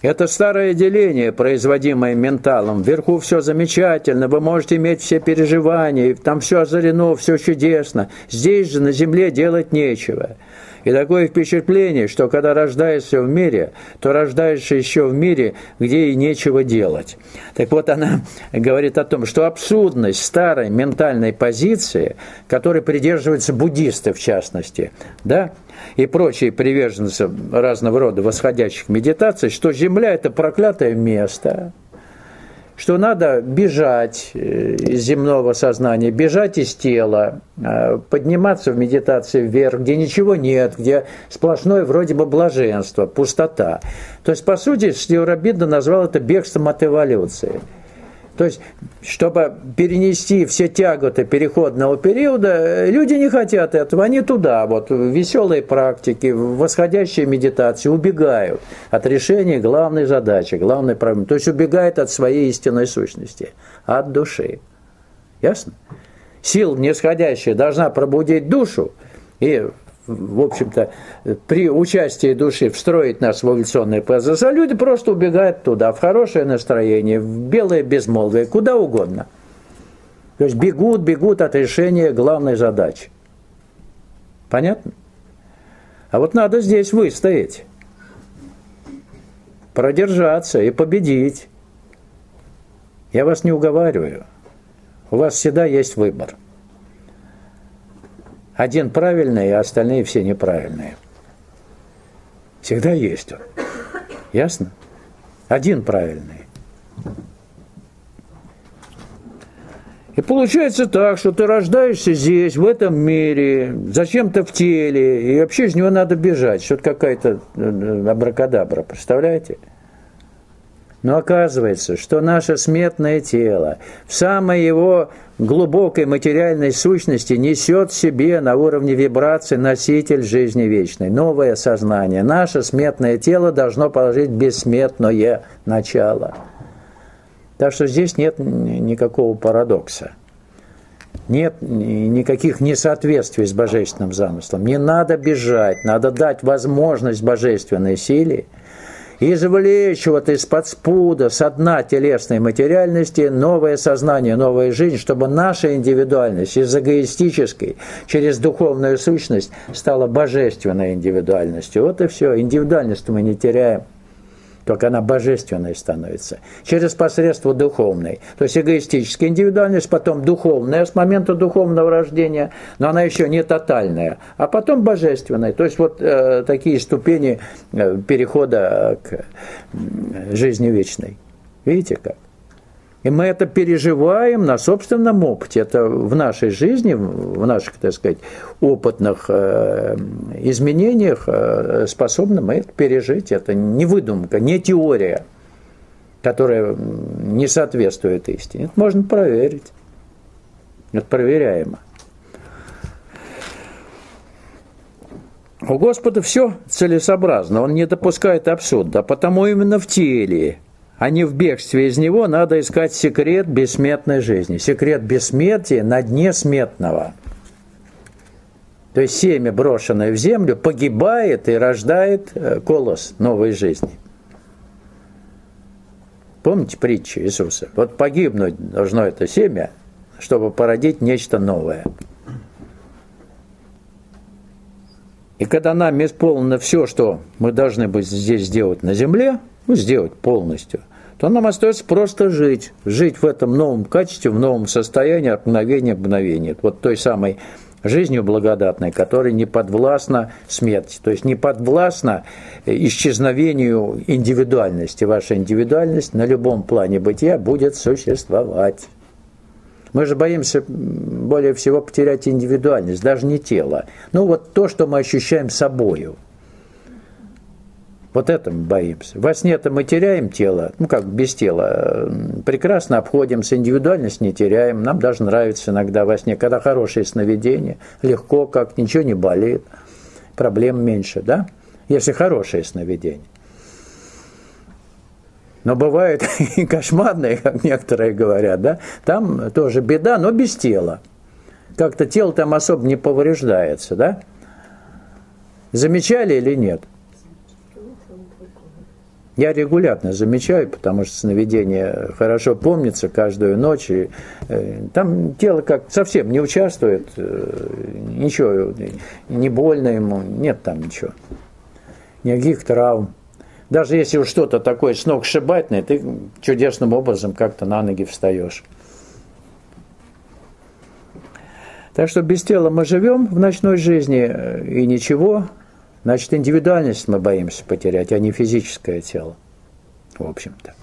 Это старое деление, производимое менталом. Вверху все замечательно, вы можете иметь все переживания, там все озарено, все чудесно. Здесь же на земле делать нечего. И такое впечатление, что когда рождаешься в мире, то рождаешься еще в мире, где и нечего делать. Так вот, она говорит о том, что абсурдность старой ментальной позиции, которой придерживаются буддисты в частности, да, и прочие приверженцы разного рода восходящих медитаций, что Земля – это проклятое место, что надо бежать из земного сознания, бежать из тела, подниматься в медитации вверх, где ничего нет, где сплошное вроде бы блаженство, пустота. То есть, по сути, Шри Ауробинда назвал это бегством от эволюции. То есть, чтобы перенести все тяготы переходного периода, люди не хотят этого, они туда, вот, в веселые практики, в восходящие медитации убегают от решения главной задачи, главной проблемы. То есть, убегают от своей истинной сущности, от души. Ясно? Сила нисходящая должна пробудить душу и, в общем-то, при участии души встроить нас в эволюционный процесс, а люди просто убегают туда, в хорошее настроение, в белое безмолвие, куда угодно. То есть бегут от решения главной задачи. Понятно? А вот надо здесь выстоять, продержаться и победить. Я вас не уговариваю. У вас всегда есть выбор. Один правильный, а остальные все неправильные. Всегда есть он. Ясно? Один правильный. И получается так, что ты рождаешься здесь, в этом мире, зачем-то в теле, и вообще из него надо бежать. Что-то какая-то абракадабра, представляете? Но оказывается, что наше смертное тело в самой его глубокой материальной сущности несет в себе на уровне вибраций носитель жизни вечной, новое сознание. Наше смертное тело должно положить бессмертное начало. Так что здесь нет никакого парадокса. Нет никаких несоответствий с божественным замыслом. Не надо бежать, надо дать возможность божественной силе извлечь вот из-под спуда, со дна телесной материальности новое сознание, новая жизнь, чтобы наша индивидуальность из эгоистической через духовную сущность стала божественной индивидуальностью. Вот и все. Индивидуальность мы не теряем, только она божественной становится. Через посредство духовной. То есть эгоистическая индивидуальность, потом духовная с момента духовного рождения, но она еще не тотальная, а потом божественная. То есть вот такие ступени перехода к жизни вечной. Видите как? И мы это переживаем на собственном опыте. Это в нашей жизни, в наших, так сказать, опытных изменениях способны мы это пережить. Это не выдумка, не теория, которая не соответствует истине. Это можно проверить. Это проверяемо. У Господа все целесообразно. Он не допускает абсурда. Потому именно в теле, а не в бегстве из него, надо искать секрет бессмертной жизни. Секрет бессмертия на дне смертного. То есть семя, брошенное в землю, погибает и рождает колос новой жизни. Помните притчу Иисуса? Вот погибнуть должно это семя, чтобы породить нечто новое. И когда нам исполнено все, что мы должны быть здесь сделать на земле, сделать полностью, то нам остается просто жить. Жить в этом новом качестве, в новом состоянии от мгновения к мгновению. Вот той самой жизнью благодатной, которая не подвластна смерти. То есть не подвластна исчезновению индивидуальности. Ваша индивидуальность на любом плане бытия будет существовать. Мы же боимся более всего потерять индивидуальность, даже не тело. Ну вот то, что мы ощущаем собою. Вот это мы боимся. Во сне-то мы теряем тело, ну как без тела, прекрасно обходимся, индивидуальность не теряем. Нам даже нравится иногда во сне, когда хорошие сновидения, легко как, ничего не болит, проблем меньше, да? Если хорошие сновидения. Но бывает и кошмарные, как некоторые говорят, да? Там тоже беда, но без тела. Как-то тело там особо не повреждается, да? Замечали или нет? Я регулярно замечаю, потому что сновидение хорошо помнится каждую ночь. И, там тело как совсем не участвует, ничего, не больно ему, нет там ничего. Никаких травм. Даже если уж что-то такое сногсшибательное, ты чудесным образом как-то на ноги встаешь. Так что без тела мы живем в ночной жизни, и ничего. Значит, индивидуальность мы боимся потерять, а не физическое тело, в общем-то.